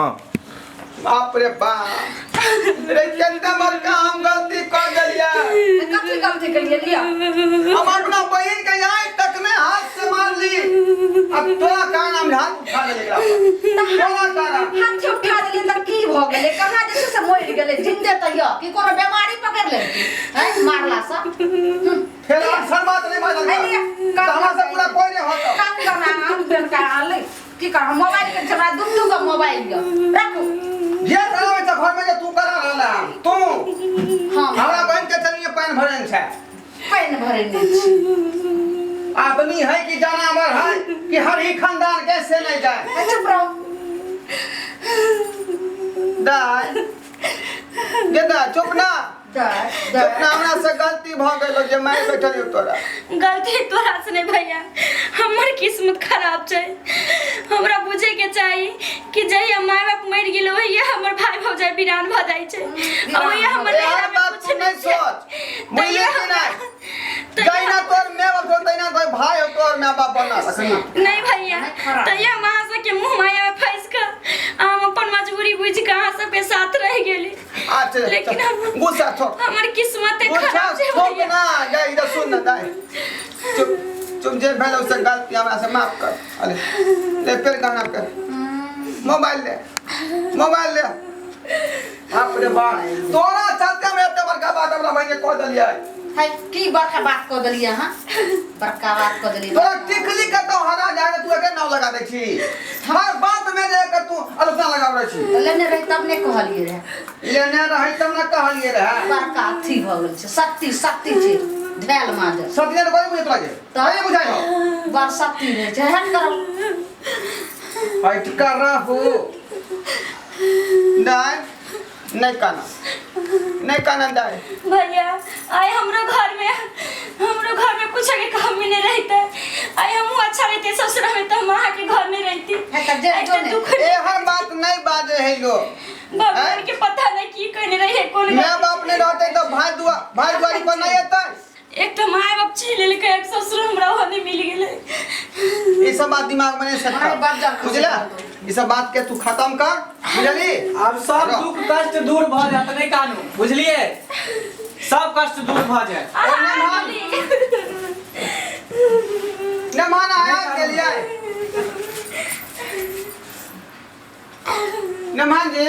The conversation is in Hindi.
बाप रे बाप रे कितना बड़का हम गलती कर दिया। कथी गलती करिए लिया? हम अपना बहन के यहाँ तक में हाथ से मार ली। अब तोरा कारण हम हाथ उठा ले एकरा पर। तोरा कारण हाथ उठा देले त की भ गेले? कहाँ जैसे से मर गेले जिंदे त य कि कोनो बीमारी पकड़ ले हैं मारला सा। फिर अक्सर बात नहीं मानल। हमरा से पूरा कोई नहीं होता। काम करना हम बेन का आले की कर मोबाइल के हमरा दुनु का मोबाइल य रखो। ये साला में घर में जे तू करा रहला तू हां हमरा बहन के चलिए पानी भरन छै। पानी भरे नहीं छी। आदमी है कि जानवर है कि हर ही खानदान कैसे नहीं जाए। चुप रहो। दाई गेदा चुप ना। चुप ना हमरा से गलती भ गेलो जे मैं बैठल तोरा। गलती तोरा से नहीं भैया, हमर किस्मत खराब छै। हमरा बुझे के चाही कि जहिया माय बाप मर गेलो वहिया हमर भाई भौजाई वीरान भ जाय छै। अब वहिया हमर नैहरा में कुछ नहीं सोच मुइले के नहीं जइना तोर माय बाप होतै ना कोई भाई हो तोर माय बाप बना सकनी नहीं भैया। तैया वहां से के मुंह माया में फंस के हम अपन मजबूरी बुझ के अहां सब के साथ रह गेली। अच्छा लेकिन गुस्सा छोड़। हमर किस्मत खराब छै भैया ना जा इधर सुन ना दाई। चुप चुप जे भेल उसे गलती हमरा से माफ कर। अरे ले फिर गाना कर। मोबाइल ले बाप रे बाप तोरा चलते में एते बड़का बात हमरा भाई के कह दलिया है की बड़का बात कह दलिया हां बड़का बात कह दलिया। तोरा टिकली के तो हरा जाए तू एके नाव लगा दे छी। हर बात में जे कर तू आलोचना लगाव रही छी। लेने रही तब ने कहलिए रहे। लेने रही तब ना कहलिए रहे। बड़का अथी भ गेल छै शक्ति छै ढेल माज। सतिया ने कोई बुझत लागे तय बुझाई हो बड़ शक्ति रहे छै हट करो। हट कर रहो नहीं काना दाई। भैया आए हमरो घर में कुछ के कमी नहीं रहते। आए हम अच्छा रहते ससुर में तो मां के घर में रहती। ए हर बात नहीं बाजे है लो भगवान के पता नहीं की कहने रहे कौन मां बाप ने रहते तो भाई दुआरी पर नहीं आता। एक तो माय बाप छीन लेके एक ससुर हमरा होने मिल गेले। ये सब बात दिमाग में नहीं सकता बुझला। ये सब बात के तू खत्म कर बुझली। अब सब दुख कष्ट दूर भ जात नहीं कानू बुझलिए। सब कष्ट दूर भ जाए। न माना है के लिए न मान जी